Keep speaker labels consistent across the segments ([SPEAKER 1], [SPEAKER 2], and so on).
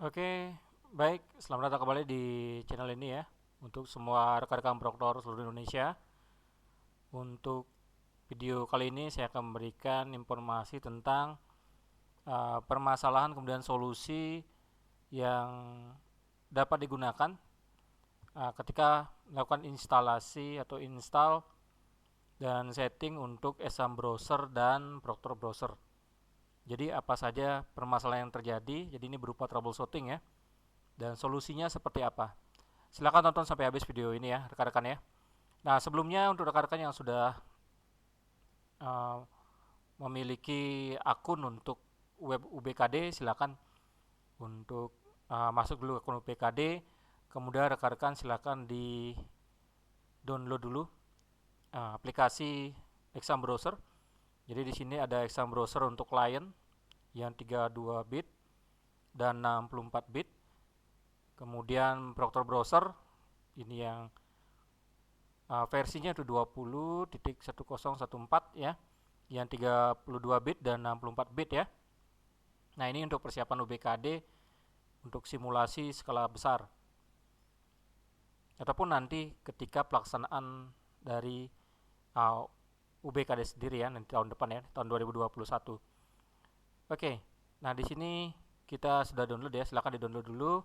[SPEAKER 1] Oke, baik. Selamat datang kembali di channel ini ya. Untuk semua rekan-rekan proktor seluruh Indonesia. Untuk video kali ini saya akan memberikan informasi tentang permasalahan kemudian solusi yang dapat digunakan ketika melakukan instalasi atau install dan setting untuk Exam Browser dan Proctor Browser. Jadi apa saja permasalahan yang terjadi? Jadi ini berupa troubleshooting ya. Dan solusinya seperti apa? Silahkan tonton sampai habis video ini ya, rekan-rekan ya. Nah, sebelumnya untuk rekan-rekan yang sudah uh, memiliki akun untuk web UBKD, silakan untuk masuk dulu akun UBKD. Kemudian rekan-rekan silakan di download dulu aplikasi Exam Browser. Jadi di sini ada Exam Browser untuk client yang 32 bit dan 64 bit. Kemudian Proctor Browser ini yang versinya itu 20.1014 ya, yang 32 bit dan 64 bit ya. Nah, ini untuk persiapan UBKD untuk simulasi skala besar. Ataupun nanti ketika pelaksanaan dari UBKD sendiri ya, nanti tahun depan ya, tahun 2021. Oke. Nah, di sini kita sudah download ya, silahkan di-download dulu.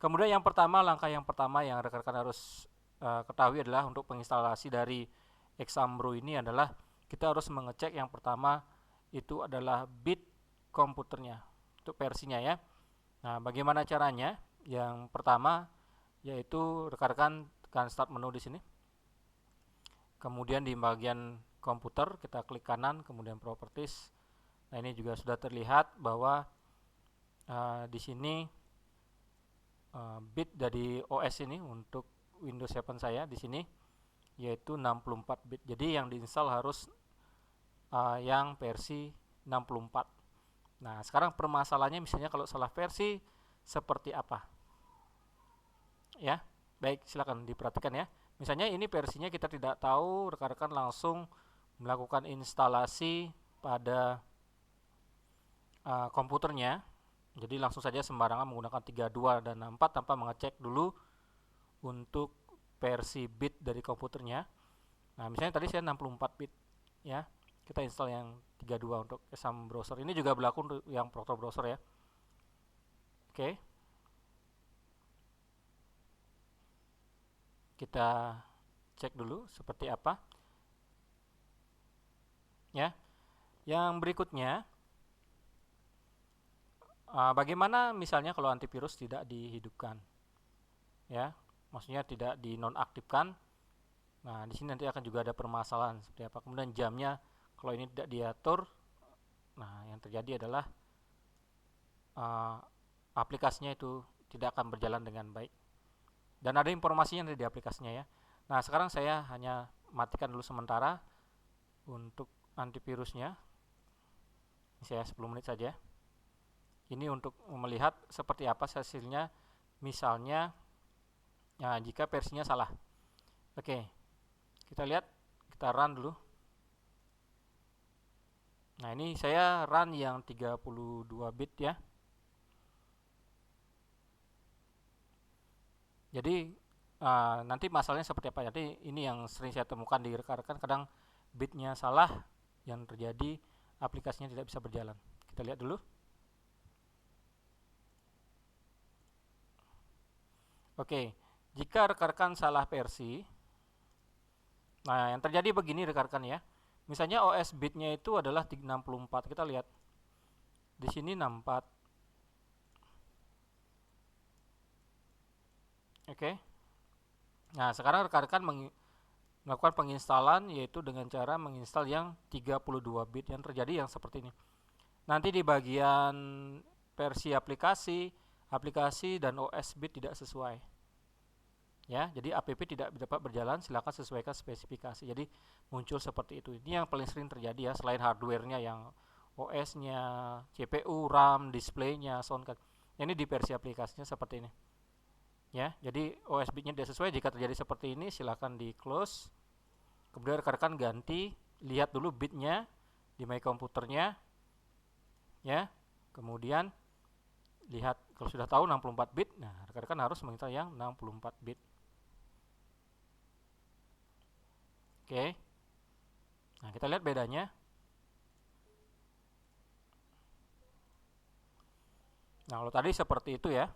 [SPEAKER 1] Kemudian langkah yang pertama yang rekan-rekan harus ketahui adalah untuk penginstalasi dari Exambro ini adalah kita harus mengecek yang pertama itu adalah bit komputernya untuk versinya ya. Nah, bagaimana caranya? Yang pertama yaitu rekan-rekan tekan start menu di sini. Kemudian di bagian komputer kita klik kanan, kemudian properties. Nah, ini juga sudah terlihat bahwa di sini bit dari OS ini untuk Windows 7 saya di sini yaitu 64 bit. Jadi yang diinstal harus yang versi 64. Nah, sekarang permasalahannya misalnya kalau salah versi seperti apa? Ya. Baik, silakan diperhatikan ya. Misalnya ini versinya kita tidak tahu, rekan-rekan langsung melakukan instalasi pada komputernya. Jadi langsung saja sembarangan menggunakan 32 dan 64 tanpa mengecek dulu untuk versi bit dari komputernya. Nah, misalnya tadi saya 64 bit ya. Kita install yang 32 untuk Exam Browser. Ini juga berlaku untuk yang Proctor Browser ya. Oke. Kita cek dulu seperti apa. Ya. Yang berikutnya bagaimana misalnya kalau antivirus tidak dihidupkan? Ya, maksudnya tidak dinonaktifkan. Nah, di sini nanti akan juga ada permasalahan seperti apa. Kemudian jamnya kalau ini tidak diatur, nah yang terjadi adalah uh, aplikasinya itu tidak akan berjalan dengan baik. Dan ada informasinya di aplikasinya ya. Nah, sekarang saya hanya matikan dulu sementara untuk antivirusnya. Ini saya 10 menit saja. Ini untuk melihat seperti apa hasilnya. Misalnya, nah, jika versinya salah. Oke, kita lihat, kita run dulu. Nah, ini saya run yang 32 bit ya. Jadi nanti masalahnya seperti apa? Jadi ini yang sering saya temukan di rekan-rekan, kadang bitnya salah, yang terjadi aplikasinya tidak bisa berjalan. Kita lihat dulu. Oke, jika rekan-rekan salah versi, nah yang terjadi begini rekan-rekan ya. Misalnya OS bitnya itu adalah 64. Kita lihat di sini 64. Oke. Nah, sekarang rekan-rekan melakukan penginstalan yaitu dengan cara menginstal yang 32 bit. Yang terjadi yang seperti ini. Nanti di bagian versi aplikasi dan OS bit tidak sesuai. Ya, jadi app tidak dapat berjalan, silakan sesuaikan spesifikasi. Jadi muncul seperti itu. Ini yang paling sering terjadi ya, selain hardware-nya yang OS-nya, CPU, RAM, display-nya, sound card. Ini di versi aplikasinya seperti ini. Ya, jadi OS bitnya tidak sesuai. Jika terjadi seperti ini, silakan di close. Kemudian rekan-rekan ganti, lihat dulu bitnya di my komputernya. Ya, kemudian lihat kalau sudah tahu 64 bit, nah rekan-rekan harus menginstal yang 64 bit. Oke. Nah, kita lihat bedanya. Nah, kalau tadi seperti itu ya.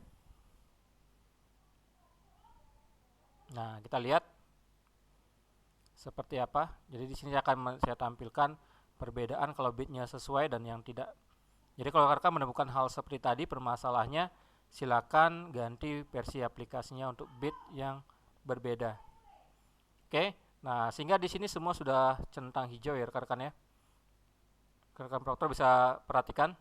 [SPEAKER 1] Nah, kita lihat seperti apa. Jadi di sini akan saya tampilkan perbedaan kalau bitnya sesuai dan yang tidak. Jadi kalau rekan menemukan hal seperti tadi permasalahannya, silakan ganti versi aplikasinya untuk bit yang berbeda. Oke. Nah, sehingga di sini semua sudah centang hijau ya rekan-rekan ya. Rekan-rekan Proctor bisa perhatikan.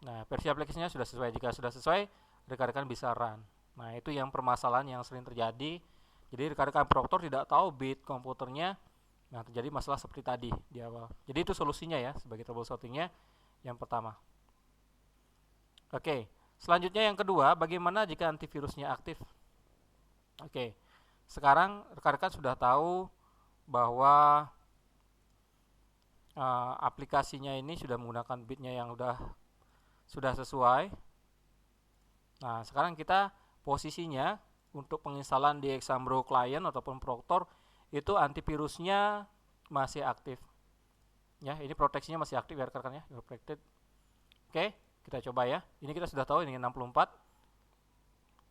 [SPEAKER 1] Nah, versi aplikasinya sudah sesuai. Jika sudah sesuai, rekan-rekan bisa run. Nah, itu yang permasalahan yang sering terjadi. Jadi rekan-rekan Proctor tidak tahu bit komputernya. Nah, terjadi masalah seperti tadi di awal. Jadi itu solusinya ya sebagai troubleshootingnya yang pertama. Oke, selanjutnya yang kedua, bagaimana jika antivirusnya aktif? Oke, sekarang rekan-rekan sudah tahu bahwa aplikasinya ini sudah menggunakan bitnya yang sudah sesuai. Nah, sekarang kita posisinya untuk penginstalan di Exambro Client ataupun Proctor itu antivirusnya masih aktif. Ya, ini proteksinya masih aktif ya rekan-rekan ya, protected. Oke, kita coba ya. Ini kita sudah tahu ini 64.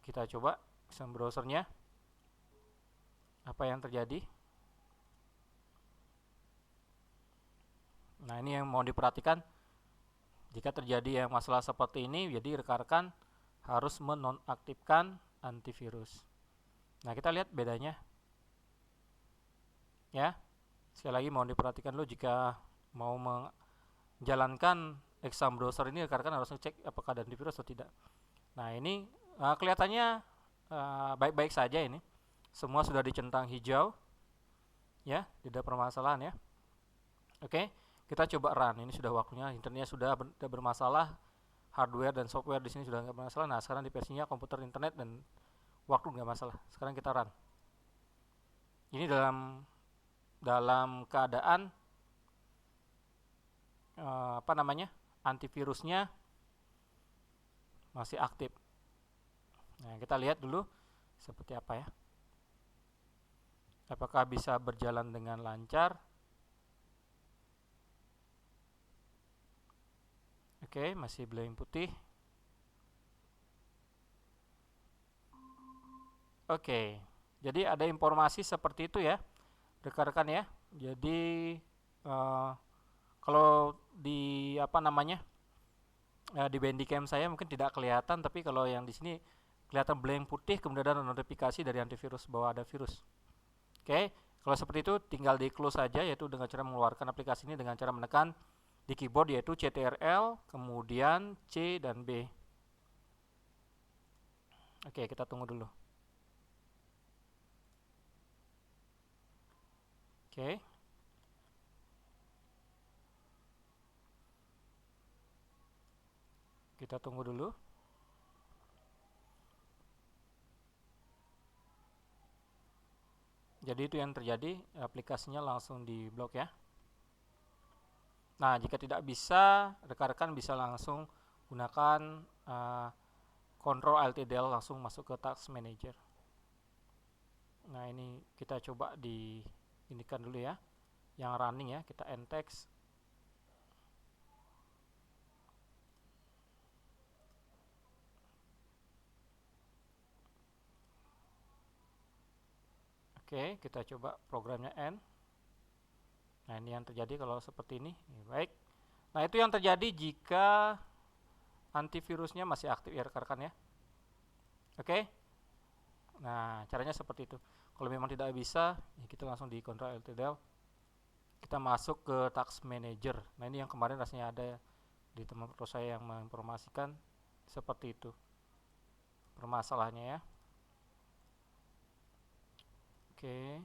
[SPEAKER 1] Kita coba Exambro browsernya. Apa yang terjadi? Nah, ini yang mau diperhatikan. Jika terjadi yang masalah seperti ini, jadi rekan-rekan harus menonaktifkan antivirus. Nah, kita lihat bedanya. Ya, sekali lagi mohon diperhatikan dulu jika mau menjalankan exam browser ini, rekan-rekan harus ngecek apakah ada antivirus atau tidak. Nah, ini kelihatannya baik-baik saja ini. Semua sudah dicentang hijau. Ya, tidak permasalahan ya. Oke, kita coba run. Ini sudah waktunya, internetnya sudah bermasalah, hardware dan software di sini sudah nggak bermasalah. Nah, sekarang di versinya komputer internet dan waktu nggak masalah. Sekarang kita run. Ini dalam keadaan antivirusnya masih aktif. Nah, kita lihat dulu seperti apa ya. Apakah bisa berjalan dengan lancar? Oke, masih blank putih. Oke, jadi ada informasi seperti itu ya, rekan-rekan ya. Jadi kalau di di Bandicam saya mungkin tidak kelihatan, tapi kalau yang di sini kelihatan blank putih, kemudian ada notifikasi dari antivirus bahwa ada virus. Oke, kalau seperti itu tinggal di close saja, yaitu dengan cara mengeluarkan aplikasi ini dengan cara menekan di keyboard yaitu CTRL, kemudian C dan B. Oke, kita tunggu dulu. Oke. Kita tunggu dulu. Jadi itu yang terjadi, aplikasinya langsung di blok ya. Nah, jika tidak bisa, rekan-rekan bisa langsung gunakan Control Alt Del langsung masuk ke Task Manager. Nah, ini kita coba inikan dulu ya. Yang running ya, kita end text. Oke, kita coba programnya end. Nah, ini yang terjadi kalau seperti ini. Baik. Nah, itu yang terjadi jika antivirusnya masih aktif ya rekan-rekan ya. Oke. Nah, caranya seperti itu. Kalau memang tidak bisa, ya kita langsung di Ctrl Alt Del. Kita masuk ke Task Manager. Nah, ini yang kemarin rasanya ada di teman foto saya yang menginformasikan seperti itu permasalahannya ya. Oke,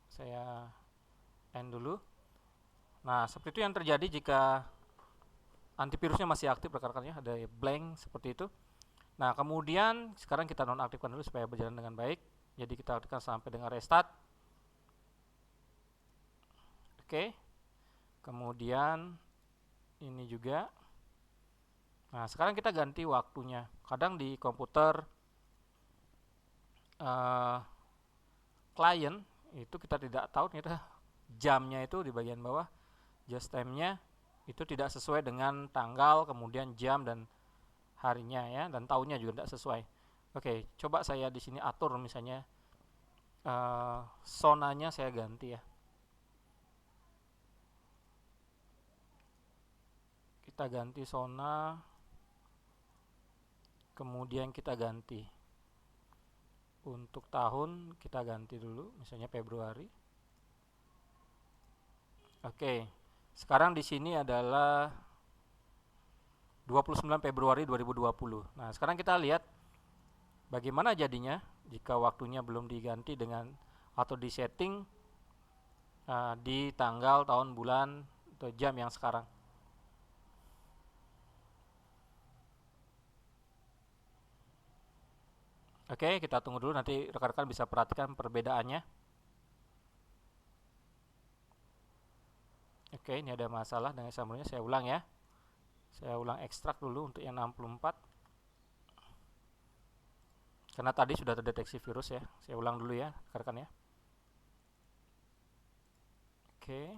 [SPEAKER 1] saya end dulu. Nah, seperti itu yang terjadi jika antivirusnya masih aktif rekan-rekannya, ada blank seperti itu. Nah, kemudian sekarang kita nonaktifkan dulu supaya berjalan dengan baik. Jadi kita tekan sampai dengan restart. Oke. Kemudian ini juga Nah, sekarang kita ganti waktunya. Kadang di komputer eh, klien itu kita tidak tahu ternyata jamnya itu di bagian bawah, just time-nya itu tidak sesuai dengan tanggal, kemudian jam dan harinya ya, dan tahunnya juga tidak sesuai. Oke, coba saya di sini atur misalnya zonanya saya ganti ya. Kita ganti zona, kemudian kita ganti untuk tahun, kita ganti dulu misalnya Februari. Oke, sekarang di sini adalah 29 Februari 2020. Nah, sekarang kita lihat bagaimana jadinya jika waktunya belum diganti dengan atau disetting di tanggal, tahun, bulan, atau jam yang sekarang. Oke, kita tunggu dulu, nanti rekan-rekan bisa perhatikan perbedaannya. Oke, ini ada masalah dengan sambungnya, saya ulang ya. Saya ulang ekstrak dulu untuk yang 64. Karena tadi sudah terdeteksi virus ya. Saya ulang dulu ya, rekan-rekan ya. Oke.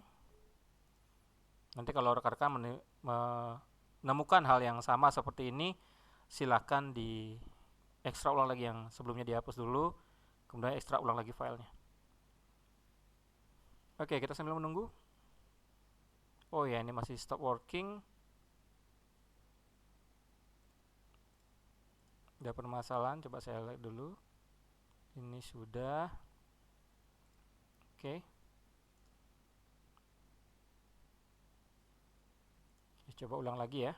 [SPEAKER 1] Nanti kalau rekan-rekan menemukan hal yang sama seperti ini, silakan di ekstrak ulang lagi yang sebelumnya dihapus dulu, kemudian ekstrak ulang lagi filenya. Oke, kita sambil menunggu. Oh ya, ini masih stop working. Ada permasalahan, coba saya lihat dulu. Ini sudah. Oke. Coba ulang lagi ya.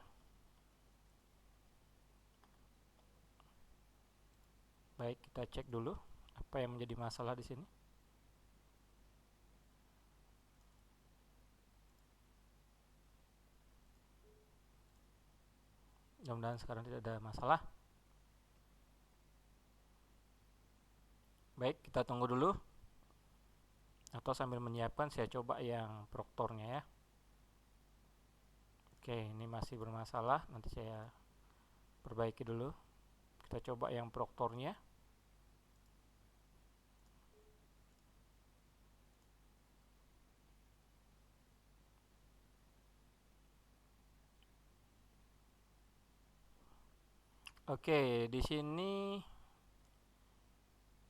[SPEAKER 1] Baik, kita cek dulu apa yang menjadi masalah di sini. Mudah-mudahan sekarang tidak ada masalah. Baik, kita tunggu dulu. Atau sambil menyiapkan saya coba yang proktornya ya. Oke, ini masih bermasalah. Nanti saya perbaiki dulu. Kita coba yang proktornya. Oke, di sini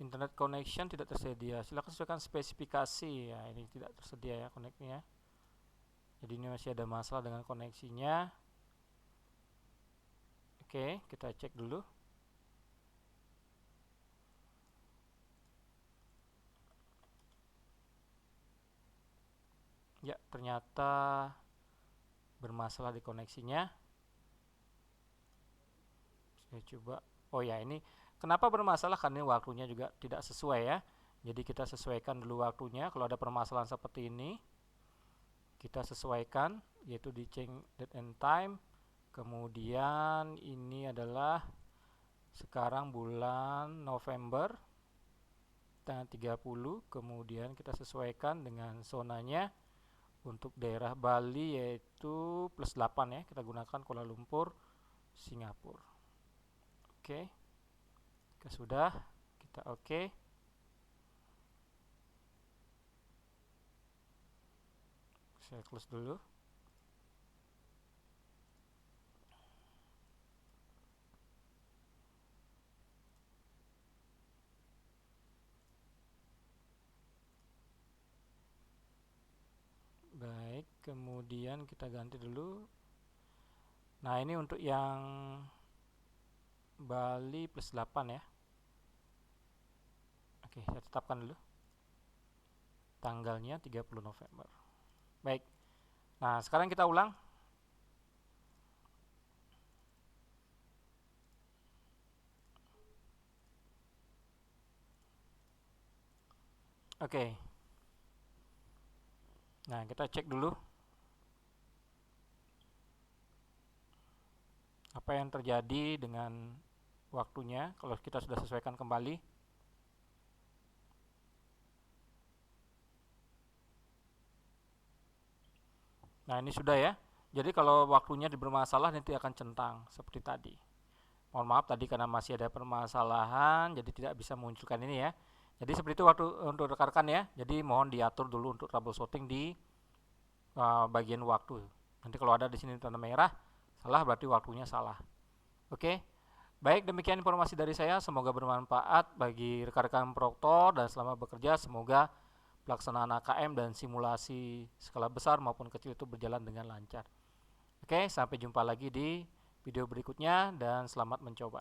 [SPEAKER 1] internet connection tidak tersedia. Silakan sesuaikan spesifikasi. Ya, ini tidak tersedia ya koneknya. Jadi ini masih ada masalah dengan koneksinya. Oke, kita cek dulu. Ya, ternyata bermasalah di koneksinya. Saya coba. Oh ya, ini kenapa bermasalah? Karena waktunya juga tidak sesuai ya. Jadi kita sesuaikan dulu waktunya. Kalau ada permasalahan seperti ini, kita sesuaikan, yaitu di change date and time. Kemudian ini adalah sekarang bulan November tanggal 30. Kemudian kita sesuaikan dengan zonanya. Untuk daerah Bali yaitu +8 ya. Kita gunakan Kuala Lumpur, Singapura. Oke. Jika sudah, kita oke. Saya close dulu. Baik, kemudian kita ganti dulu. Nah, ini untuk yang Bali +8 ya. Oke, saya tetapkan dulu. Tanggalnya 30 November. Baik. Nah, sekarang kita ulang. Oke. Nah, kita cek dulu apa yang terjadi dengan waktunya kalau kita sudah sesuaikan kembali. Nah, ini sudah ya. Jadi kalau waktunya bermasalah nanti akan centang seperti tadi. Mohon maaf tadi karena masih ada permasalahan jadi tidak bisa menunjukkan ini ya. Jadi seperti itu waktu untuk rekan-rekan ya. Jadi mohon diatur dulu untuk troubleshooting di bagian waktu. Nanti kalau ada di sini tanda merah salah berarti waktunya salah. Oke. Baik, demikian informasi dari saya. Semoga bermanfaat bagi rekan-rekan proktor dan selama bekerja semoga pelaksanaan AKM dan simulasi skala besar maupun kecil itu berjalan dengan lancar. Oke, sampai jumpa lagi di video berikutnya dan selamat mencoba.